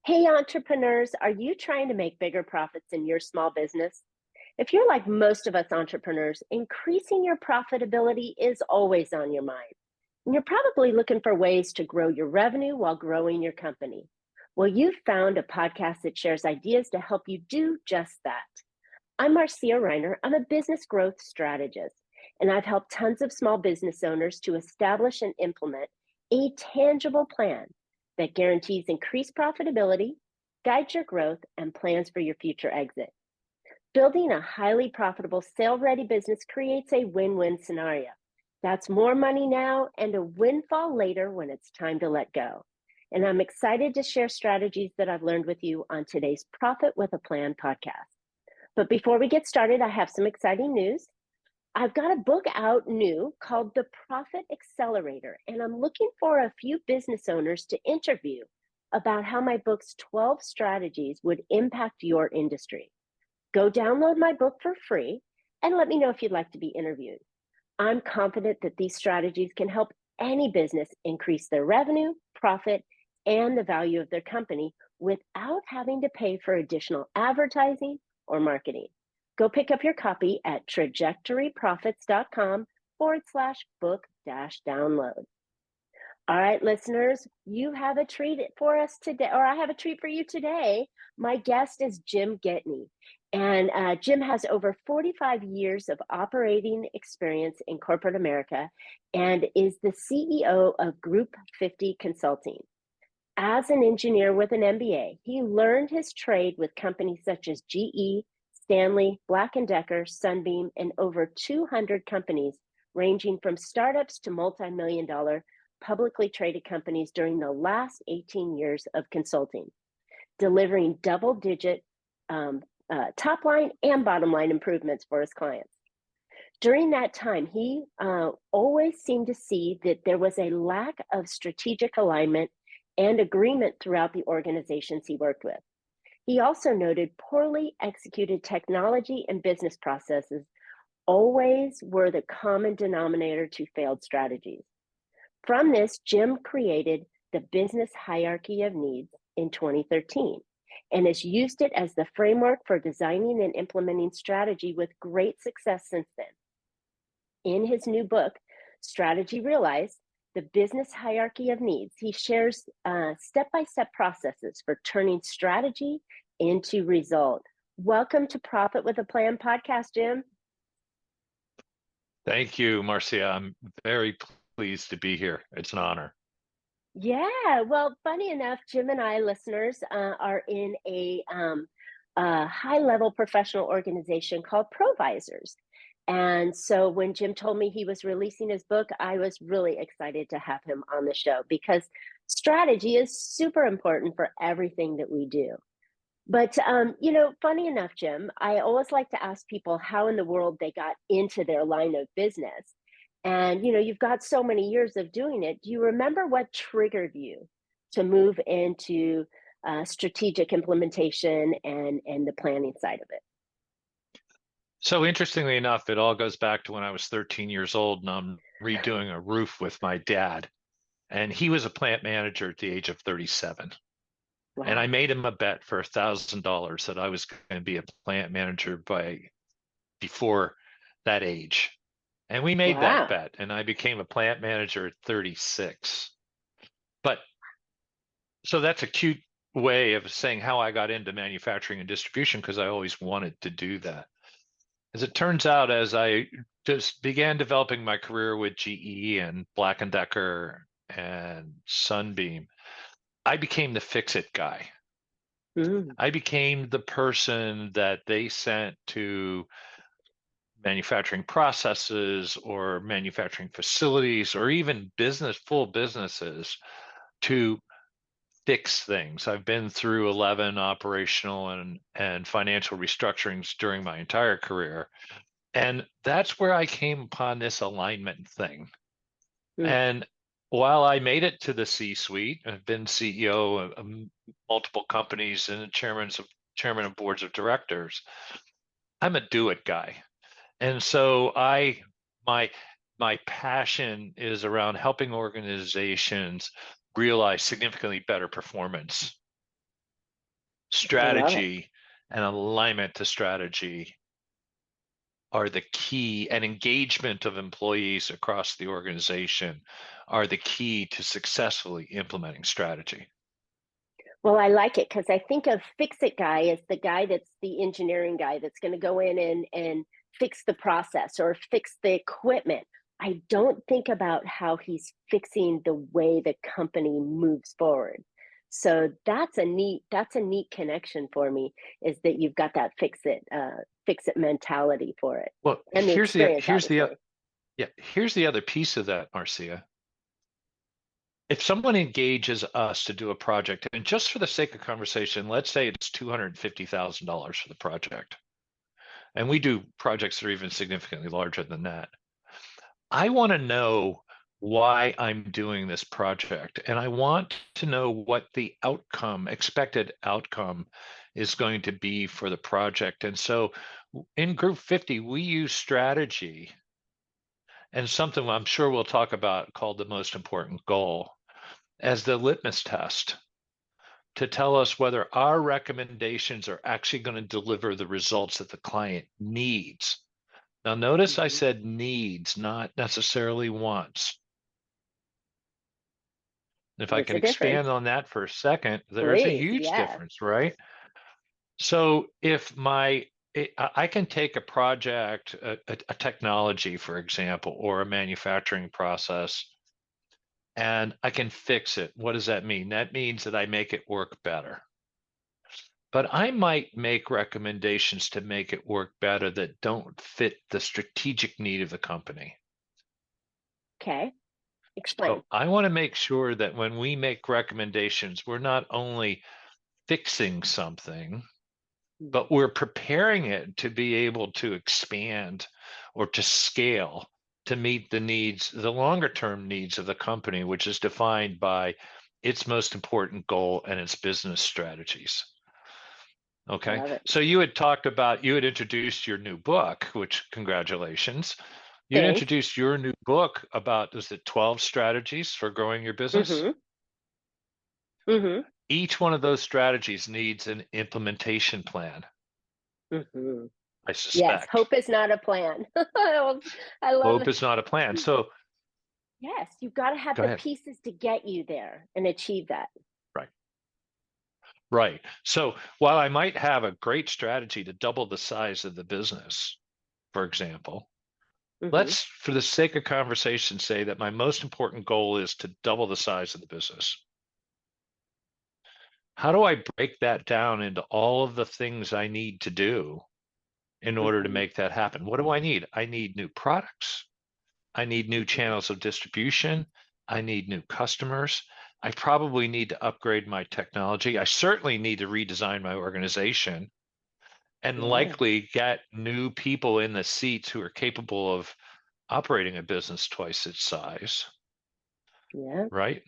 Hey, entrepreneurs, are you trying to make bigger profits in your small business? If you're like most of us entrepreneurs, increasing your profitability is always on your mind. And you're probably looking for ways to grow your revenue while growing your company. Well, you've found a podcast that shares ideas to help you do just that. I'm Marcia Reiner. I'm a business growth strategist, and I've helped tons of small business owners to establish and implement a tangible plan that guarantees increased profitability, guides your growth, and plans for your future exit. Building a highly profitable, sale-ready business creates a win-win scenario. That's more money now and a windfall later when it's time to let go. And I'm excited to share strategies that I've learned with you on today's Profit with a Plan podcast. But before we get started, I have some exciting news. I've got a book out new called The Profit Accelerator, and I'm looking for a few business owners to interview about how my book's 12 strategies would impact your industry. Go download my book for free and let me know if you'd like to be interviewed. I'm confident that these strategies can help any business increase their revenue, profit, and the value of their company without having to pay for additional advertising or marketing. Go pick up your copy at trajectoryprofits.com/book-download. All right, listeners, you have a treat for us today, or I have a treat for you today. My guest is Jim Gitney, and Jim has over 45 years of operating experience in corporate America and is the CEO of Group50 Consulting. As an engineer with an MBA, he learned his trade with companies such as GE, Stanley, Black & Decker, Sunbeam, and over 200 companies ranging from startups to multi-million-dollar publicly traded companies during the last 18 years of consulting, delivering double-digit top line and bottom line improvements for his clients. During that time, he always seemed to see that there was a lack of strategic alignment and agreement throughout the organizations he worked with. He also noted poorly executed technology and business processes always were the common denominator to failed strategies. From this, Jim created the business hierarchy of needs in 2013 and has used it as the framework for designing and implementing strategy with great success since then. In his new book, Strategy Realized, The Business Hierarchy of Needs, he shares step-by-step processes for turning strategy into result. Welcome to Profit with a Plan podcast, Jim. Thank you, Marcia. I'm very pleased to be here. It's an honor. Yeah, well, funny enough, Jim and I, listeners, are in a high-level professional organization called Provisors. And so when Jim told me he was releasing his book, I was really excited to have him on the show because strategy is super important for everything that we do. But, funny enough, Jim, I always like to ask people how in the world they got into their line of business. And, you've got so many years of doing it. Do you remember what triggered you to move into strategic implementation and the planning side of it? So interestingly enough, it all goes back to when I was 13 years old and I'm redoing a roof with my dad. And he was a plant manager at the age of 37. Wow. And I made him a bet for $1,000 that I was going to be a plant manager before that age. And we made that bet, and I became a plant manager at 36. But so that's a cute way of saying how I got into manufacturing and distribution, because I always wanted to do that. As it turns out, as I just began developing my career with GE and Black & Decker and Sunbeam, I became the fix-it guy. I became the person that they sent to manufacturing processes or manufacturing facilities or even full businesses to fix things. I've been through 11 operational and financial restructurings during my entire career. And that's where I came upon this alignment thing. And while I made it to the C-suite, I've been CEO of multiple companies and chairman of boards of directors, I'm a do-it guy. And so my passion is around helping organizations realize significantly better performance I love it. strategy and alignment to strategy are the key, and engagement of employees across the organization are the key to successfully implementing strategy. Well, I like it because I think of fix it guy as the guy that's the engineering guy that's going to go in and fix the process or fix the equipment. I don't think about how he's fixing the way the company moves forward. So that's a neat connection for me, is that you've got that fix it mentality for it, Well, and the experience, obviously. here's the other piece of that, Marcia. If someone engages us to do a project, and just for the sake of conversation, let's say it's $250,000 for the project, and we do projects that are even significantly larger than that. I want to know why I'm doing this project, and I want to know what the expected outcome is going to be for the project. And so in Group 50, we use strategy and something I'm sure we'll talk about called the most important goal as the litmus test to tell us whether our recommendations are actually going to deliver the results that the client needs. Now, notice I Mhm. said needs, not necessarily wants. If I There's can a difference. expand on that for a second, there's a Please, huge yeah. difference, right? So if I can take a project, a technology, for example, or a manufacturing process, and I can fix it. What does that mean? That means that I make it work better. But I might make recommendations to make it work better that don't fit the strategic need of the company. Okay. Explain. So I want to make sure that when we make recommendations, we're not only fixing something, but we're preparing it to be able to expand or to scale to meet the needs, the longer term needs of the company, which is defined by its most important goal and its business strategies. I Okay. love it. So you had introduced your new book, which congratulations. You'd Thanks. introduced your new book about, is it 12 strategies for growing your business? Mhm. Mhm. Each one of those strategies needs an implementation plan, Mhm. I Yes, suspect. hope is not a plan. I love Hope it. is not a plan. So Yes, you've got to have go the ahead. pieces to get you there and achieve that. Right. Right. So while I might have a great strategy to double the size of the business, for example, Mhm. let's, for the sake of conversation, say that my most important goal is to double the size of the business. How do I break that down into all of the things I need to do in order to Mhm. make that happen? What do I need? I need new products. I need new Mhm. channels of distribution. I need new customers. I probably need to upgrade my technology. I certainly need to redesign my organization and Yeah. likely get new people in the seats who are capable of operating a business twice its size, Yeah. right?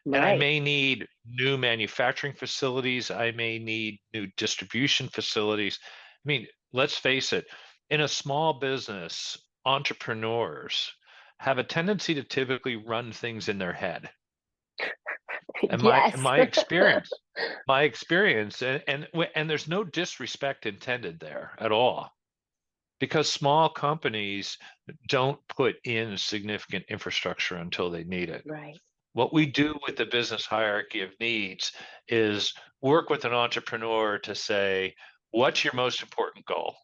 And I Right. may need new manufacturing facilities. I may need new distribution facilities. I mean, let's face it, in a small business, entrepreneurs have a tendency to typically run things in their head. And my Yes. my experience, my experience, and there's no disrespect intended there at all, because small companies don't put in significant infrastructure until they need it. Right. What we do with the business hierarchy of needs is work with an entrepreneur to say, what's your most important goal?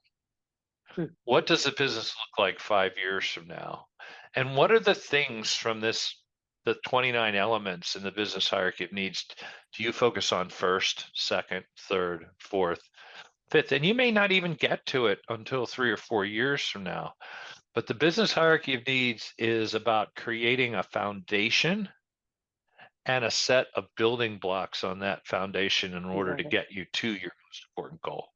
Mm. What does the business look like 5 years from now? And what are the things from the 29 elements in the business hierarchy of needs do you focus on first, second, third, fourth, fifth? And you may not even get to it until 3 or 4 years from now. But the business hierarchy of needs is about creating a foundation and a set of building blocks on that foundation in I order to love it. get you to your most important goal.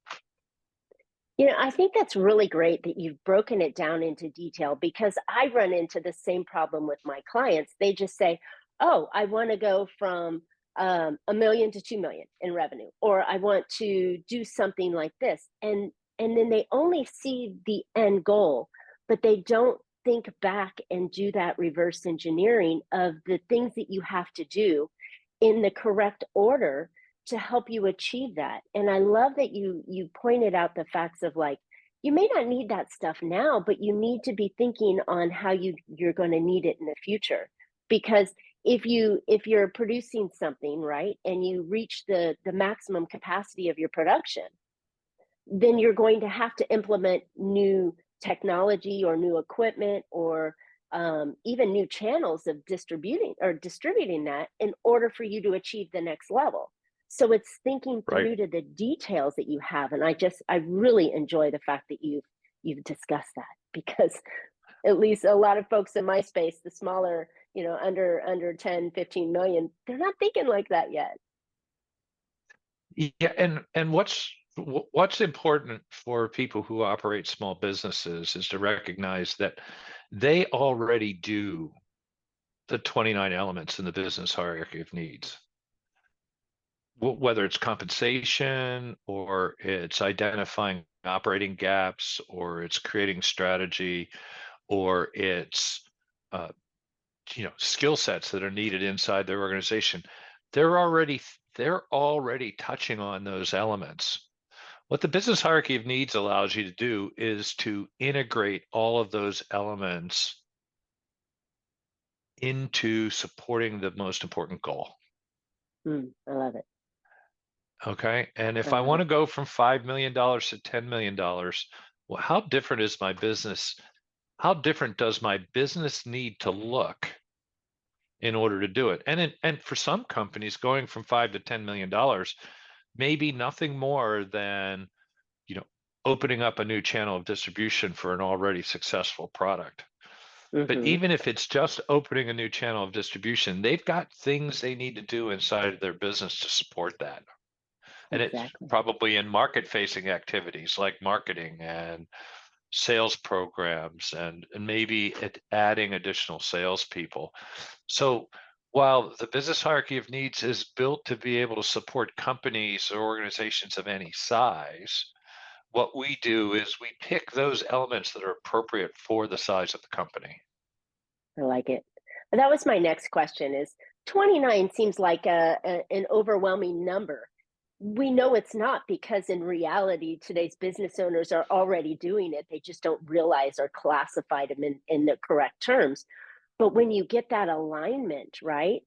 I think that's really great that you've broken it down into detail, because I run into the same problem with my clients. They just say, "Oh, I want to go from a million to 2 million in revenue, or I want to do something like this," and then they only see the end goal, but they don't think back and do that reverse engineering of the things that you have to do in the correct order to help you achieve that. And I love that you pointed out the facts of like, you may not need that stuff now, but you need to be thinking on how you're going to need it in the future. Because if you're producing something, right, and you reach the maximum capacity of your production, then you're going to have to implement new technology or new equipment or even new channels of distributing that in order for you to achieve the next level. So it's thinking Right. through to the details that you have, and I really enjoy the fact that you've discussed that because at least a lot of folks in my space, the smaller, under 10, 15 million, they're not thinking like that yet. Yeah, and what's important for people who operate small businesses is to recognize that they already do the 29 elements in the business hierarchy of needs. Whether it's compensation or it's identifying operating gaps or it's creating strategy or it's skill sets that are needed inside their organization, they're already touching on those elements. What the business hierarchy of needs allows you to do is to integrate all of those elements into supporting the most important goal. I love it. Okay. And I if I love want it. to go from $5 million to $10 million, well, how different is my business? How different does my business need to look in order to do it? And for some companies, going from $5 to $10 million may be nothing more than, opening up a new channel of distribution for an already successful product. But Hmm. even if it's just opening a new channel of distribution, they've got things they need to do inside of their business to support that. And it's Exactly. probably in market facing activities like marketing and sales programs and maybe adding additional salespeople. So while the business hierarchy of needs is built to be able to support companies or organizations of any size, what we do is we pick those elements that are appropriate for the size of the company. I like it. That was my next question is 29 seems like an overwhelming number. We know it's not because in reality, today's business owners are already doing it. They just don't realize or classify them in the correct terms. But when you get that alignment, right,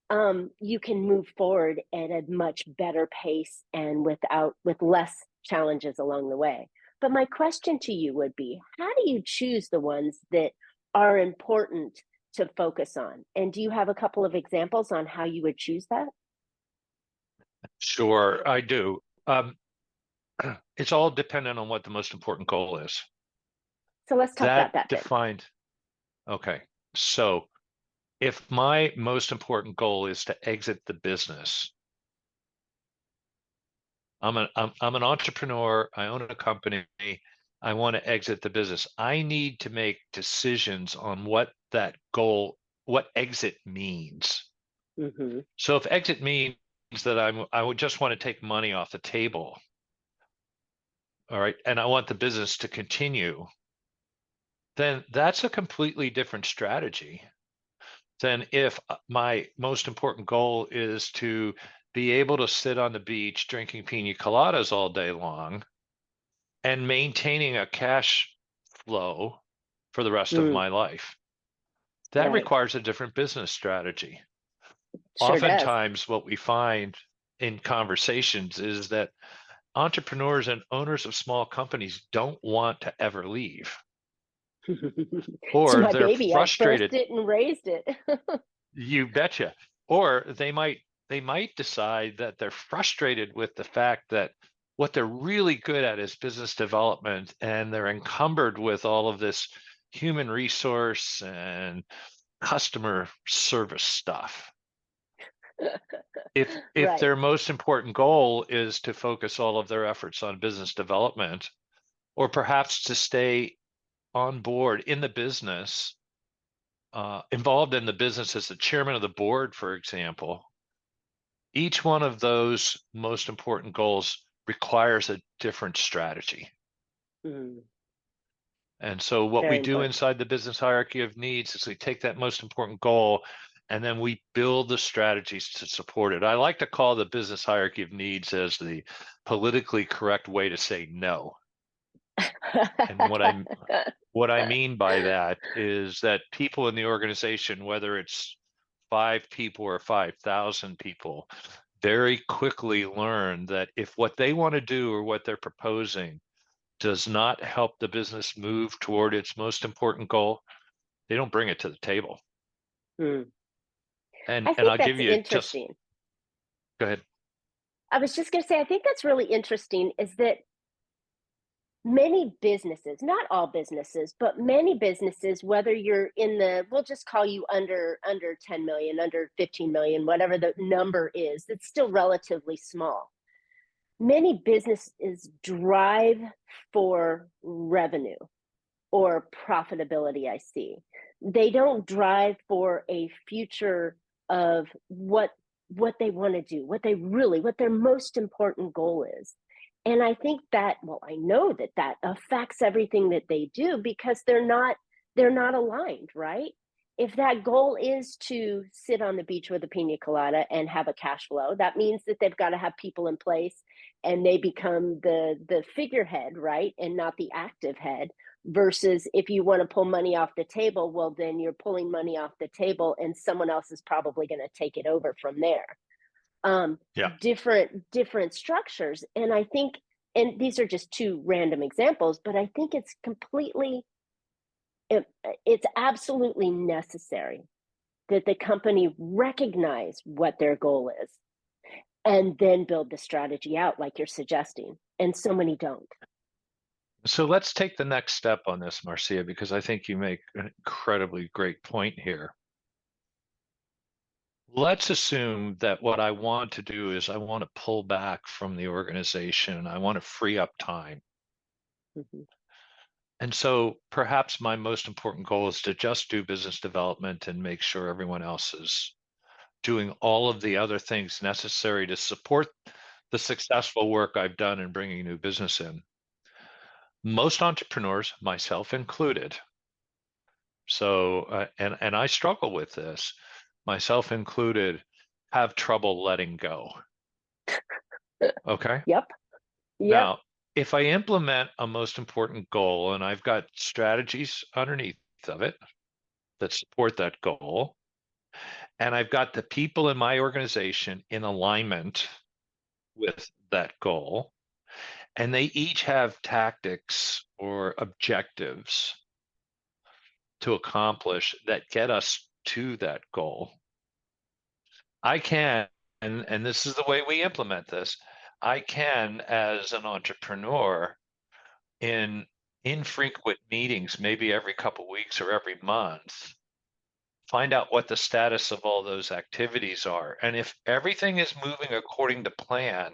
you can move forward at a much better pace and with less challenges along the way. But my question to you would be, how do you choose the ones that are important to focus on? And do you have a couple of examples on how you would choose that? Sure, I do. It's all dependent on what the most important goal is. So let's talk That about that then. defined. Okay. So if my most important goal is to exit the business, I'm an entrepreneur. I own a company. I want to exit the business. I need to make decisions on what that goal, what exit means. Hmm. So if exit means that I would just want to take money off the table, all right, and I want the business to continue, then that's a completely different strategy than if my most important goal is to be able to sit on the beach drinking pina coladas all day long and maintaining a cash flow for the rest of Mm, my life. That right. requires a different business strategy. Sure does. Oftentimes, what we find in conversations is that entrepreneurs and owners of small companies don't want to ever leave, It's or my they're baby. I birthed frustrated. it and raised it. You betcha. Or they might decide that they're frustrated with the fact that what they're really good at is business development, and they're encumbered with all of this human resource and customer service stuff. If Right. their most important goal is to focus all of their efforts on business development, or perhaps to stay on board in the business, involved in the business as the chairman of the board, for example, each one of those most important goals requires a different strategy. Mm, And so what we very do important. inside the business hierarchy of needs is we take that most important goal and then we build the strategies to support it. I like to call the business hierarchy of needs as the politically correct way to say no. And what I mean by that is that people in the organization, whether it's 5 people or 5,000 people, very quickly learn that if what they want to do or what they're proposing does not help the business move toward its most important goal, they don't bring it to the table. Hmm. And I think I'll give that's you just interesting. go ahead. I was just going to say, I think that's really interesting is that many businesses, not all businesses, but many businesses, whether you're in the, we'll just call you under 10 million, under 15 million, whatever the number is, it's still relatively small. Many businesses drive for revenue or profitability, I see. They don't drive for a future of what they want to do, what their most important goal is. And I think that, well, I know that that affects everything that they do because they're not aligned, right? If that goal is to sit on the beach with a pina colada and have a cash flow, that means that they've got to have people in place and they become the figurehead, right? And not the active head. Versus if you want to pull money off the table, well, then you're pulling money off the table and someone else is probably going to take it over from there. um Yeah. different structures, and I think, and these are just two random examples, but I think it's absolutely necessary that the company recognize what their goal is and then build the strategy out like you're suggesting, and so many don't. So let's take the next step on this, Marcia, because I think you make an incredibly great point here. Let's assume that what I want to do is I want to pull back from the organization. I want to free up time. Mhm. And so perhaps my most important goal is to just do business development and make sure everyone else is doing all of the other things necessary to support the successful work I've done in bringing new business in. Most entrepreneurs, myself included, and I struggle with this, myself included, have trouble letting go. Okay. Yep. Yep. Now, if I implement a most important goal and I've got strategies underneath of it that support that goal, and I've got the people in my organization in alignment with that goal, and they each have tactics or objectives to accomplish that get us to that goal, I can, and this is the way we implement this, I can, as an entrepreneur, in infrequent meetings, maybe every couple weeks or every month, find out what the status of all those activities are. And if everything is moving according to plan,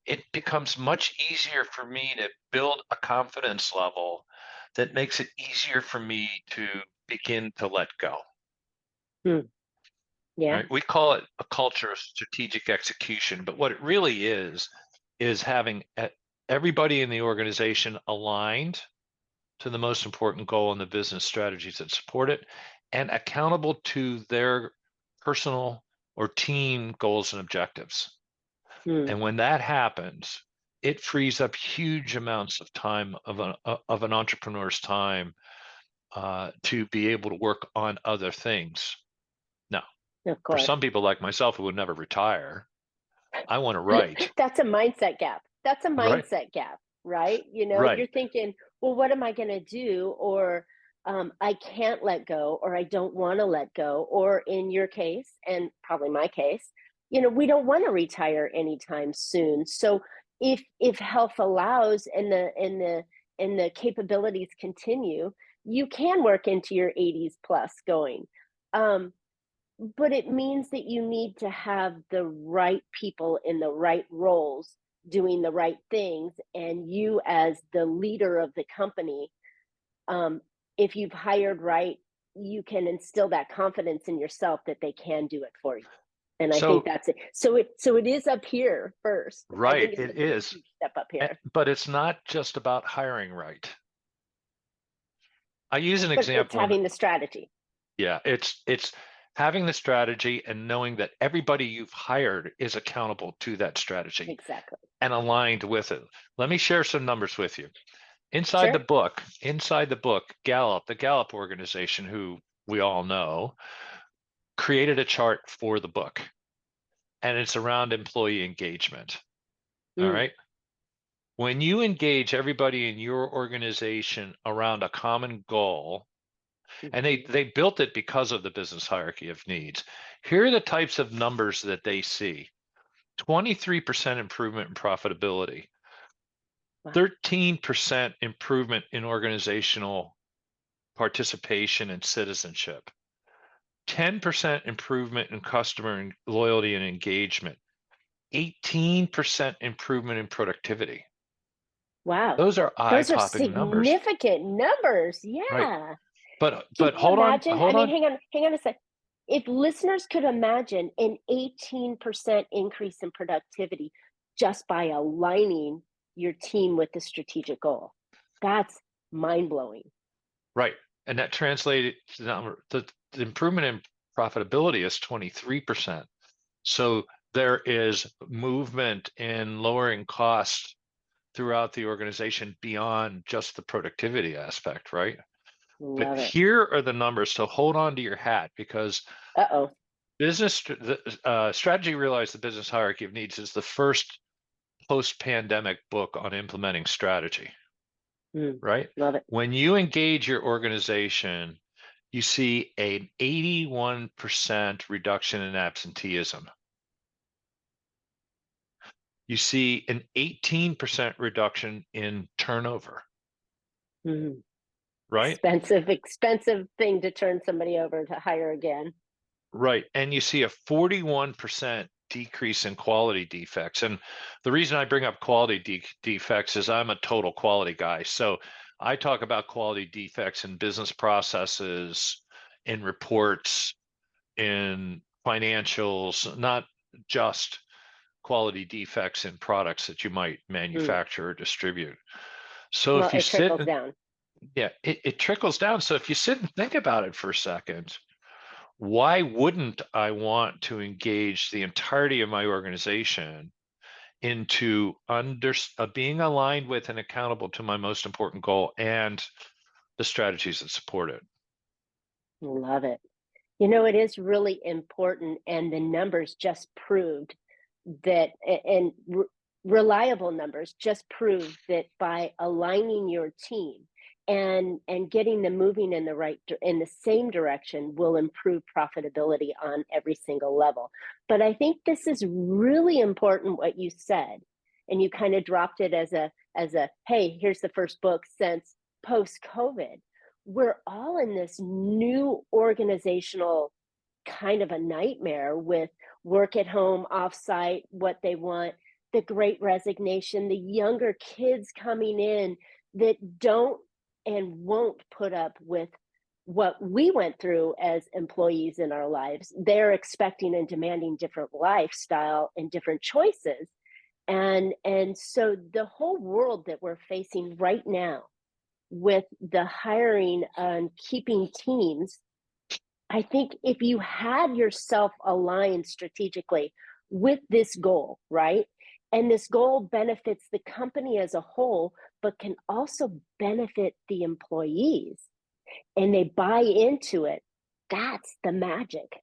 it becomes much easier for me to build a confidence level that makes it easier for me to begin to let go. Hmm. Yeah. Right? We call it a culture of strategic execution, but what it really is having everybody in the organization aligned to the most important goal and the business strategies that support it, and accountable to their personal or team goals and objectives. Hmm. And when that happens, it frees up huge amounts of time of an entrepreneur's time to be able to work on other things. Now, Of for course. some people like myself who would never retire, I want to write. That's a mindset gap. That's a Right, mindset gap, right? You know, right. you're thinking, well, what am I going to do? Or I can't let go, or I don't want to let go. Or in your case, and probably my case, we don't want to retire anytime soon. So if health allows and the capabilities continue, you can work into your 80s plus going. Um, but it means that you need to have the right people in the right roles doing the right things. And you, as the leader of the company, um, if you've hired right, you can instill that confidence in yourself that they can do it for you. And I think So, that's it. So it is up here first. I right, think it's a it big, is. huge step up here. But it's not just about hiring right. I use an But it's example, and having the strategy. yeah, it's having the strategy and knowing that everybody you've hired is accountable to that strategy Exactly. and aligned with it. Let me share some numbers with you. Inside Sure. the book, Gallup, the Gallup organization, who we all know, created a chart for the book, and it's around employee engagement. All Mm. right. When you engage everybody in your organization around a common goal, and Mhm. they built it because of the business hierarchy of needs. Here are the types of numbers that they see: 23% improvement in profitability, Wow. 13% improvement in organizational participation and citizenship, 10% improvement in customer loyalty and engagement, 18% improvement in productivity. Wow. Those are Those are eye-popping numbers, significant numbers. right? Yeah. Can But you hold on, imagine? I hold mean, on. hang on a sec. If listeners could imagine an 18% increase in productivity just by aligning your team with the strategic goal, that's mind blowing. Right. And that translated to the improvement in profitability is 23%. So there is movement in lowering costs throughout the organization beyond just the productivity aspect, right? But Love it. here are the numbers. So hold on to your hat, because Uh oh. Strategy Realized the Business Hierarchy of Needs is the first post-pandemic book on implementing strategy, Mm, right? love it. When you engage your organization, you see an 81% reduction in absenteeism. You see an 18% reduction in turnover, Mm. right? Expensive thing to turn somebody over to hire again. Right. And you see a 41% decrease in quality defects. And the reason I bring up quality defects is I'm a total quality guy. So I talk about quality defects in business processes, in reports, in financials, not just quality defects in products that you might Mm. manufacture or distribute. So Well, if you it sit, trickles down. yeah, it trickles down. So if you sit and think about it for a second, why wouldn't I want to engage the entirety of my organization into being aligned with and accountable to my most important goal and the strategies that support it? Love it. You know, it is really important, and the numbers just proved that, and reliable numbers just prove that by aligning your team and getting them moving in the in the same direction will improve profitability on every single level. But I think this is really important what you said, and you kind of dropped it as a hey, here's the first book since post COVID. We're all in this new organizational kind of a nightmare with work at home, offsite, what they want, the great resignation, the younger kids coming in that don't and won't put up with what we went through as employees in our lives. They're expecting and demanding different lifestyle and different choices. And so the whole world that we're facing right now with the hiring and keeping teams, I think if you had yourself aligned strategically with this goal, right? And this goal benefits the company as a whole, but can also benefit the employees, and they buy into it. That's the magic.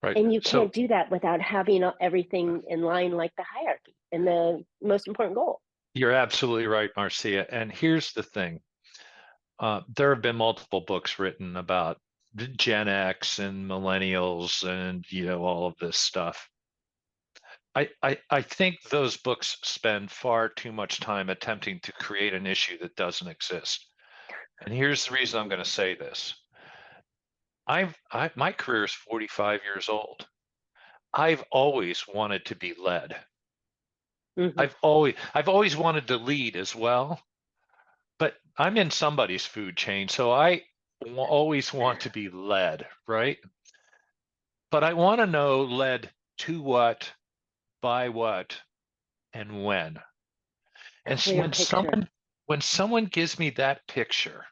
Right. And you So can't do that without having everything in line like the hierarchy and the most important goal. you're absolutely right, Marcia. And here's the thing. There have been multiple books written about Gen X and millennials and all of this stuff. I think those books spend far too much time attempting to create an issue that doesn't exist. And here's the reason I'm going to say this. My career is 45 years old. I've always wanted to be led. Hmm. I've always wanted to lead as well, but I'm in somebody's food chain, so I always want to be led, right? But I want to know led to what, by what, and when. And Clear picture. when someone gives me that picture,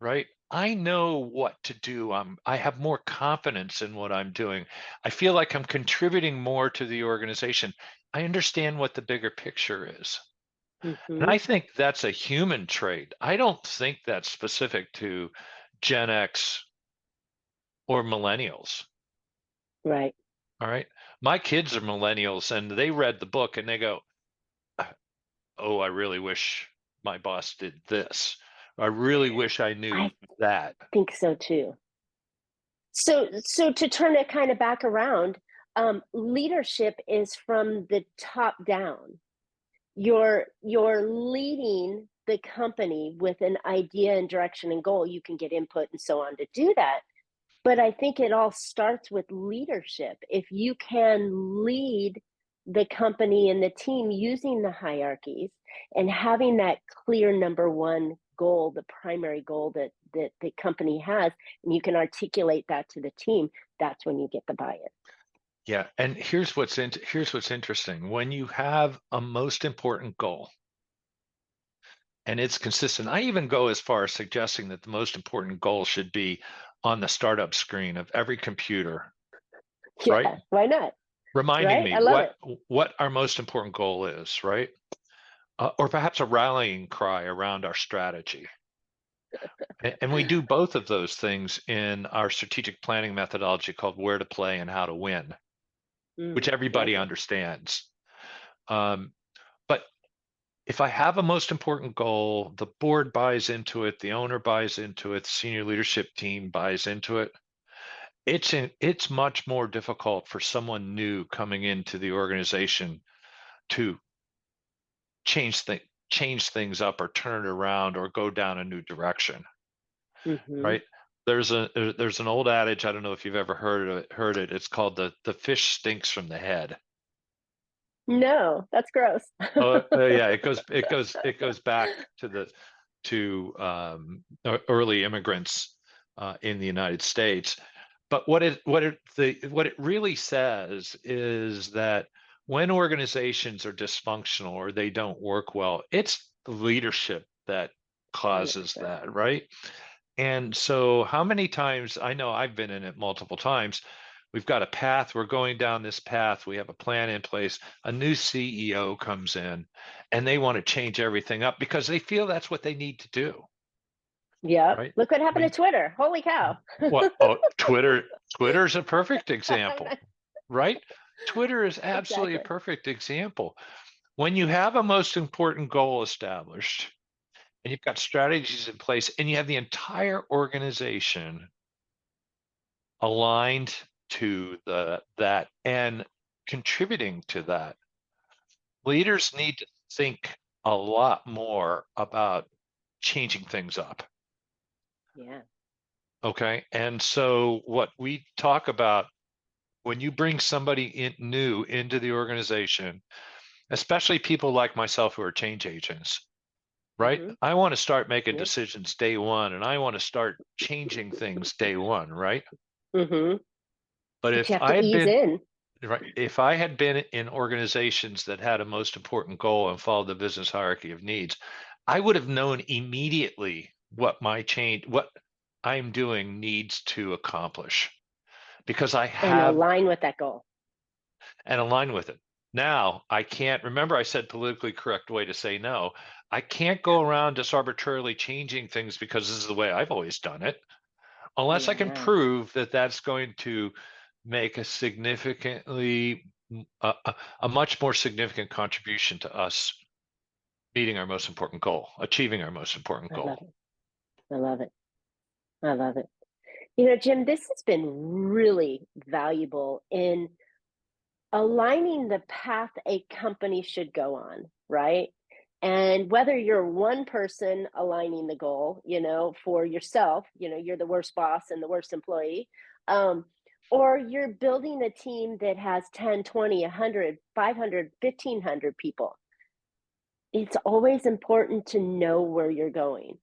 right? I know what to do. I have more confidence in what I'm doing. I feel like I'm contributing more to the organization. I understand what the bigger picture is. And Hmm. I think that's a human trait. I don't think that's specific to Gen X or millennials. Right. All right. My kids are millennials and they read the book and they go, oh, I really wish my boss did this. I really wish I knew I that. think so too. So to turn it kind of back around, leadership is from the top down. You're leading the company with an idea and direction and goal. You can get input and so on to do that. But I think it all starts with leadership. If you can lead the company and the team using the hierarchies and having that clear number one goal, the primary goal that the company has, and you can articulate that to the team, that's when you get the buy-in. Yeah, and here's what's interesting. When you have a most important goal and it's consistent, I even go as far as suggesting that the most important goal should be on the startup screen of every computer, right? Yeah, why not? Reminding Right? me I love it. what our most important goal is, right? Or perhaps a rallying cry around our strategy. And we do both of those things in our strategic planning methodology called Where to Play and How to Win, which Love everybody it. understands. Um, but if I have a most important goal, the board buys into it, the owner buys into it, the senior leadership team buys into it. It's much more difficult for someone new coming into the organization to change th change things up or turn it around or go down a new direction, Hmm. right? There's an old adage, I don't know if you've ever heard it. It's called the fish stinks from the head. No, that's gross. Oh, yeah, it goes back to the to early immigrants in the United States. But what it really says is that when organizations are dysfunctional or they don't work well, it's the leadership that causes 100%. that, right? And so, how many times, I know I've been in it multiple times, we've got a path, we're going down this path, we have a plan in place, a new CEO comes in, and they want to change everything up because they feel that's what they need to do, Yep. right? Look what I happened mean, to Twitter. Holy cow. what? Oh, Twitter's a perfect example, right? Twitter is absolutely a Exactly. perfect example. When you have a most important goal established, and you've got strategies in place, and you have the entire organization aligned to that and contributing to that, leaders need to think a lot more about changing things up. Yeah. Okay. And so what we talk about when you bring somebody new into the organization, especially people like myself who are change agents, right? Hmm. I want to start making Yeah. decisions day one and I want to start changing things day one, right? Hmm. But But you if have I to had ease been in. right, if I had been in organizations that had a most important goal and followed the business hierarchy of needs, I would have known immediately what I'm doing needs to accomplish because I And have align with that goal. and align with it. Now, I can't remember I said politically correct way to say no. I can't go around just arbitrarily changing things because this is the way I've always done it, unless I can Yeah. prove that that's going to make a significantly a much more significant contribution to us meeting our most important goal, achieving our most important I love goal. it. I love it. I love it. You know, Jim, this has been really valuable in aligning the path a company should go on, right? And whether you're one person aligning the goal, for yourself, you're the worst boss and the worst employee, um, or you're building a team that has 10, 20, 100, 500, 1,500 people, it's always important to know where you're going.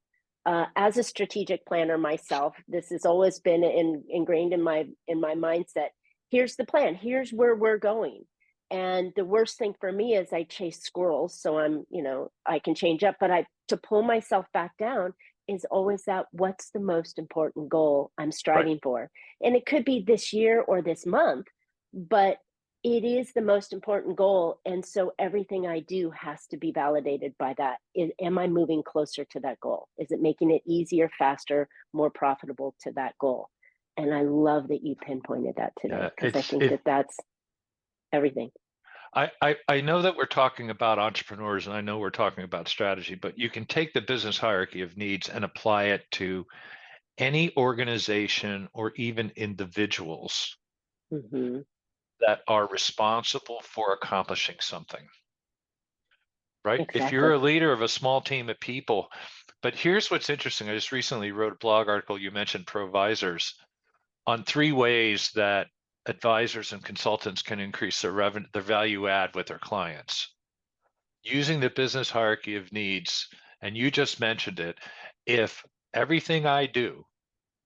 As a strategic planner myself, this has always been ingrained in my mindset. Here's the plan. Here's where we're going. And the worst thing for me is I chase squirrels, so I can change up. But I to pull myself back down. is always that what's the most important goal I'm Right. striving for? And it could be this year or this month, but it is the most important goal. And so everything I do has to be validated by that. Am I moving closer to that goal? Is it making it easier, faster, more profitable to that goal? And I love that you pinpointed that today Yeah, because I think that that's everything. I know that we're talking about entrepreneurs and I know we're talking about strategy, but you can take the business hierarchy of needs and apply it to any organization or even individuals Hmm. that are responsible for accomplishing something, right? If you're Exactly. a leader of a small team of people, but here's what's interesting. I just recently wrote a blog article, you mentioned provisors, on 3 ways that advisors and consultants can increase their revenue, their value add with their clients using the business hierarchy of needs. And you just mentioned it. If everything I do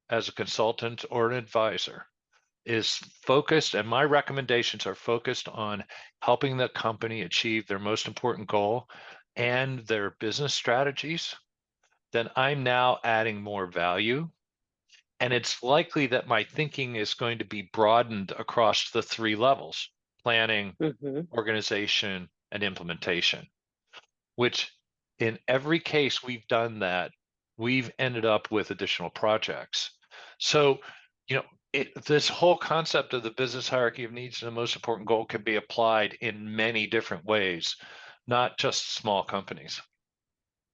as a consultant or an advisor is focused, and my recommendations are focused on helping the company achieve their most important goal and their business strategies, then I'm now adding more value. And it's likely that my thinking is going to be broadened across the 3 levels: planning, Hmm. organization, and implementation, which in every case we've done that, we've ended up with additional projects. So, this whole concept of the business hierarchy of needs and the most important goal can be applied in many different ways, not just small companies.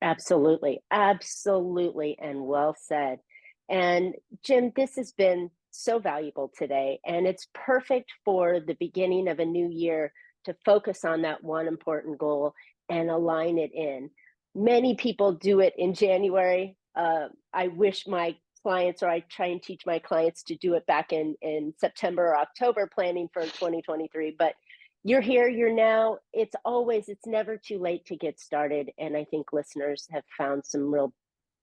Absolutely. Absolutely. And well said. And Jim, this has been so valuable today. And it's perfect for the beginning of a new year to focus on that one important goal and align it in. Many people do it in January. I wish my clients, or I try and teach my clients to do it back in September or October, planning for 2023. But you're here, you're now. It's never too late to get started. And I think listeners have found some real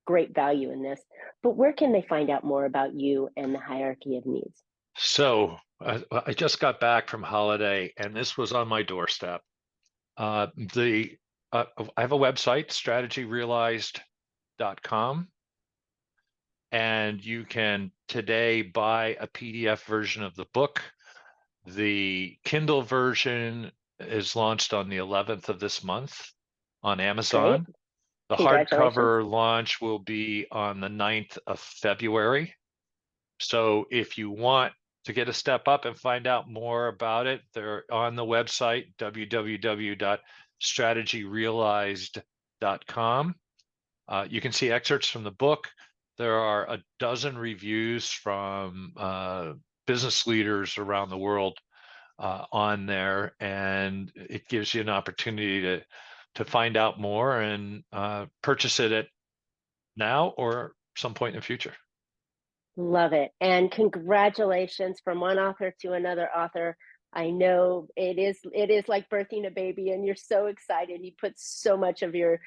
great value in this. But where can they find out more about you and the hierarchy of needs? So I just got back from holiday and this was on my doorstep. The I have a website, strategyrealized.com, and you can today buy a PDF version of the book. The Kindle version is launched on the 11th of this month on Great. Amazon. The Congratulations. hardcover launch will be on the 9th of February. So if you want to get a step up and find out more about it, they're on the website, www.strategyrealized.com. You can see excerpts from the book. There are a dozen reviews from business leaders around the world on there, and it gives you an opportunity to find out more and purchase it at now or some point in the future. Love it. And congratulations from one author to another author. I know it is like birthing a baby and you're so excited. You put so much of your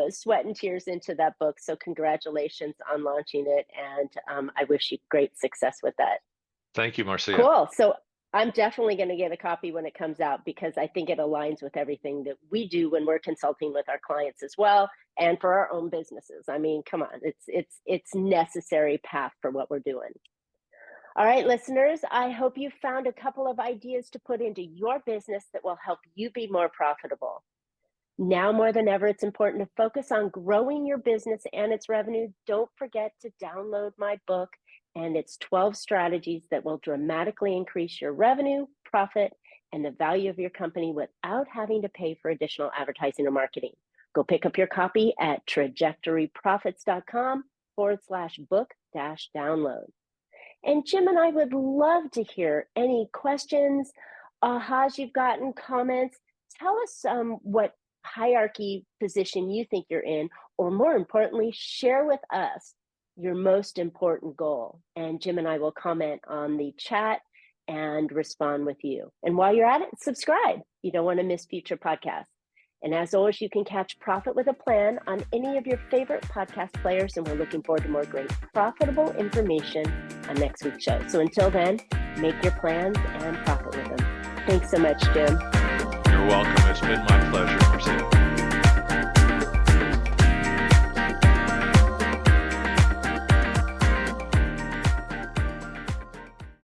sweat and tears into that book. So congratulations on launching it. And I wish you great success with that. Thank you, Marcia. Cool. So I'm definitely going to get a copy when it comes out because I think it aligns with everything that we do when we're consulting with our clients as well, and for our own businesses. I mean, come on, it's necessary path for what we're doing. All right, listeners, I hope you found a couple of ideas to put into your business that will help you be more profitable. Now more than ever, it's important to focus on growing your business and its revenue. Don't forget to download my book and its 12 strategies that will dramatically increase your revenue, profit, and the value of your company without having to pay for additional advertising or marketing. Go pick up your copy at trajectoryprofits.com/book-download. And Jim and I would love to hear any questions, ahas you've gotten, comments. Tell us what hierarchy position you think you're in, or more importantly, share with us your most important goal. And Jim and I will comment on the chat and respond with you. And while you're at it, subscribe. You don't want to miss future podcasts. And as always, you can catch Profit with a Plan on any of your favorite podcast players. And we're looking forward to more great profitable information on next week's show. So until then, make your plans and profit with them. Thanks so much, Jim. You're welcome. It's been my pleasure, Marcia.